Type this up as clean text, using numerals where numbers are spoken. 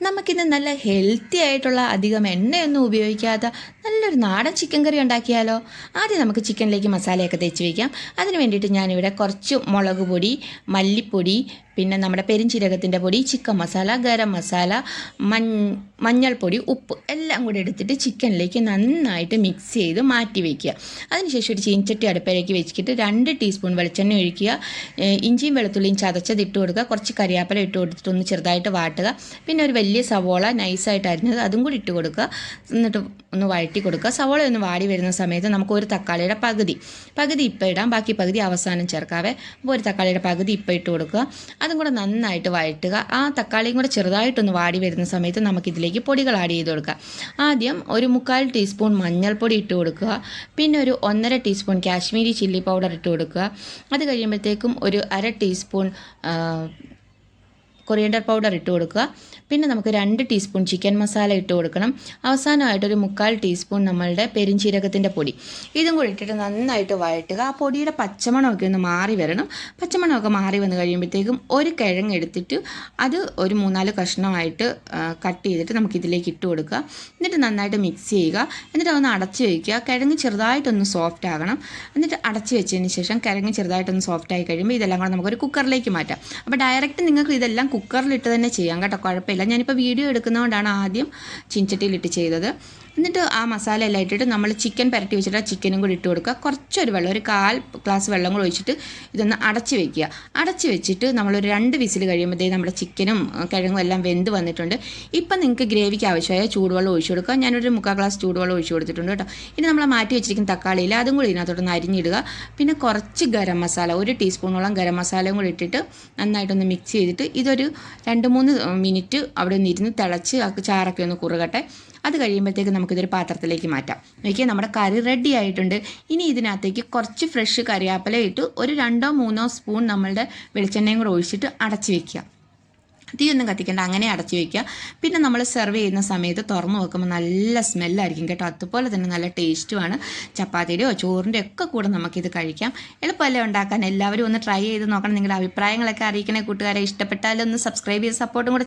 നമുക്കിന്ന് നല്ല ഹെൽത്തി ആയിട്ടുള്ള അധികം എണ്ണയൊന്നും ഉപയോഗിക്കാത്ത നല്ലൊരു നാടൻ ചിക്കൻ കറി ഉണ്ടാക്കിയാലോ. ആദ്യം നമുക്ക് ചിക്കനിലേക്ക് മസാലയൊക്കെ തേച്ച് വയ്ക്കാം. അതിന് വേണ്ടിയിട്ട് ഞാനിവിടെ കുറച്ച് മുളക് പൊടി, മല്ലിപ്പൊടി, പിന്നെ നമ്മുടെ പെരിഞ്ചീരകത്തിൻ്റെ പൊടി, ചിക്കൻ മസാല, ഗരം മസാല, മഞ്ഞൾപ്പൊടി, ഉപ്പ് എല്ലാം കൂടി എടുത്തിട്ട് ചിക്കനിലേക്ക് നന്നായിട്ട് മിക്സ് ചെയ്ത് മാറ്റി വയ്ക്കുക. അതിനുശേഷം ഒരു ചീനച്ചട്ടി അടുപ്പിലേക്ക് വെച്ചിട്ട് 2 ടീസ്പൂൺ വെളിച്ചെണ്ണ ഒഴിക്കുക. ഇഞ്ചിയും വെളുത്തുള്ളിയും ചതച്ചത് ഇട്ട് കൊടുക്കുക. കുറച്ച് കരിയാപ്പില ഇട്ട് കൊടുത്തിട്ട് ഒന്ന് ചെറുതായിട്ട് വാട്ടുക. പിന്നെ ഒരു വലിയ സവോള നൈസായിട്ട് അരിഞ്ഞത് അതും കൂടി ഇട്ട് കൊടുക്കുക. എന്നിട്ട് ഒന്ന് വഴറ്റി കൊടുക്കുക. സവോള ഒന്ന് വാടി വരുന്ന സമയത്ത് നമുക്ക് ഒരു തക്കാളിയുടെ പകുതി ഇപ്പോൾ ഇടാം, ബാക്കി പകുതി അവസാനം ചേർക്കാവേ. അപ്പോൾ ഒരു തക്കാളിയുടെ പകുതി ഇപ്പോൾ ഇട്ട് കൊടുക്കുക. അതും കൂടെ നന്നായിട്ട് വഴറ്റുക. ആ തക്കാളിയും കൂടെ ചെറുതായിട്ടൊന്ന് വാടി വരുന്ന സമയത്ത് നമുക്കിതിലേക്ക് പൊടികൾ ആഡ് ചെയ്ത് കൊടുക്കുക. ആദ്യം ഒരു 1/4 ടീസ്പൂൺ മഞ്ഞൾപ്പൊടി ഇട്ട് കൊടുക്കുക. പിന്നെ ഒരു 1.5 ടീസ്പൂൺ കാശ്മീരി ചില്ലി പൗഡർ ഇട്ട് കൊടുക്കുക. അത് കഴിയുമ്പോഴത്തേക്കും ഒരു 1/2 ടീസ്പൂൺ കൊറിയൻഡർ പൗഡർ ഇട്ട് കൊടുക്കുക. പിന്നെ നമുക്ക് 2 ടീസ്പൂൺ ചിക്കൻ മസാല ഇട്ട് കൊടുക്കണം. അവസാനമായിട്ടൊരു 1/4 ടീസ്പൂൺ നമ്മളുടെ പെരിഞ്ചീരകത്തിൻ്റെ പൊടി ഇതും കൂടി ഇട്ടിട്ട് നന്നായിട്ട് വഴറ്റുക. ആ പൊടിയുടെ പച്ചമണമൊക്കെ ഒന്ന് മാറി വരണം. പച്ചമണമൊക്കെ മാറി വന്ന് കഴിയുമ്പോഴത്തേക്കും ഒരു കിഴങ്ങ് എടുത്തിട്ട് അത് ഒരു 3-4 കഷ്ണമായിട്ട് കട്ട് ചെയ്തിട്ട് നമുക്കിതിലേക്ക് ഇട്ട് കൊടുക്കുക. എന്നിട്ട് നന്നായിട്ട് മിക്സ് ചെയ്യുക. എന്നിട്ട് ഒന്ന് അടച്ച് വയ്ക്കുക. കിഴങ്ങ് ചെറുതായിട്ടൊന്ന് സോഫ്റ്റ് ആകണം. എന്നിട്ട് അടച്ച് വെച്ചതിന് ശേഷം കിഴങ്ങ് ചെറുതായിട്ടൊന്ന് സോഫ്റ്റ് ആയി കഴിയുമ്പോൾ ഇതെല്ലാം കൂടെ നമുക്കൊരു കുക്കറിലേക്ക് മാറ്റാം. അപ്പോൾ ഡയറക്റ്റ് നിങ്ങൾക്ക് ഇതെല്ലാം കുക്കറിലിട്ട് തന്നെ ചെയ്യാം കേട്ടോ, കുഴപ്പമില്ല. ഞാനിപ്പോൾ വീഡിയോ എടുക്കുന്നതുകൊണ്ടാണ് ആദ്യം ചീനച്ചട്ടിയിലിട്ട് ചെയ്തത്. എന്നിട്ട് ആ മസാല എല്ലാം ഇട്ടിട്ട് നമ്മൾ ചിക്കൻ പുരട്ടി വെച്ചിട്ട് ആ ചിക്കനും കൂടി ഇട്ട് കൊടുക്കുക. കുറച്ചൊരു വെള്ളം, ഒരു 1/4 ഗ്ലാസ് വെള്ളം കൂടി ഒഴിച്ചിട്ട് ഇതൊന്ന് അടച്ച് വയ്ക്കുക. അടച്ച് വെച്ചിട്ട് നമ്മളൊരു 2 വിസിൽ കഴിയുമ്പോഴത്തേക്കും നമ്മുടെ ചിക്കനും കിഴങ്ങും എല്ലാം വെന്ത് വന്നിട്ടുണ്ട്. ഇപ്പം നിങ്ങൾക്ക് ഗ്രേവിക്ക് ആവശ്യമായ ചൂടുവെള്ളം ഒഴിച്ചു കൊടുക്കുക. ഞാനൊരു 1/4 ഗ്ലാസ് ചൂടുവെള്ളം ഒഴിച്ചു കൊടുത്തിട്ടുണ്ട് കേട്ടോ. ഇനി നമ്മൾ മാറ്റി വെച്ചിരിക്കുന്ന തക്കാളിയിൽ അതും കൂടി ഇതിനകത്തോട്ടൊന്ന് അരിഞ്ഞിടുക. പിന്നെ കുറച്ച് ഗരം മസാല, 1 ടീസ്പൂണോളം ഗരം മസാലയും കൂടി ഇട്ടിട്ട് നന്നായിട്ടൊന്ന് മിക്സ് ചെയ്തിട്ട് ഇതൊരു 2-3 മിനിറ്റ് അവിടെ ഒന്ന് ഇരുന്ന് തിളച്ച് ചാറൊക്കെ ഒന്ന് കുറുകട്ടെ. അത് കഴിയുമ്പോഴത്തേക്ക് നമുക്കിതൊരു പാത്രത്തിലേക്ക് മാറ്റാം. നോക്കിയാൽ നമ്മുടെ കറി റെഡി ആയിട്ടുണ്ട്. ഇനി ഇതിനകത്തേക്ക് കുറച്ച് ഫ്രഷ് കറിവേപ്പില ഇട്ട് ഒരു 2-3 സ്പൂൺ നമ്മളുടെ വെളിച്ചെണ്ണയും കൂടെ ഒഴിച്ചിട്ട് അടച്ച് വയ്ക്കുക. തീയൊന്നും കത്തിക്കേണ്ട, അങ്ങനെ അടച്ചു വയ്ക്കുക. പിന്നെ നമ്മൾ സെർവ് ചെയ്യുന്ന സമയത്ത് തുറന്ന് വെക്കുമ്പോൾ നല്ല സ്മെല്ലായിരിക്കും കേട്ടോ. അതുപോലെ തന്നെ നല്ല ടേസ്റ്റുമാണ്. ചപ്പാത്തിയുടെയോ ചോറിൻ്റെ ഒക്കെ കൂടെ നമുക്കിത് കഴിക്കാം. എളുപ്പമല്ലേ ഉണ്ടാക്കാൻ. എല്ലാവരും ഒന്ന് ട്രൈ ചെയ്ത് നോക്കണം. നിങ്ങളുടെ അഭിപ്രായങ്ങളൊക്കെ അറിയിക്കണേ കൂട്ടുകാരെ. ഇഷ്ടപ്പെട്ടാലൊന്ന് സബ്സ്ക്രൈബ് ചെയ്ത് സപ്പോർട്ടും കൂടെ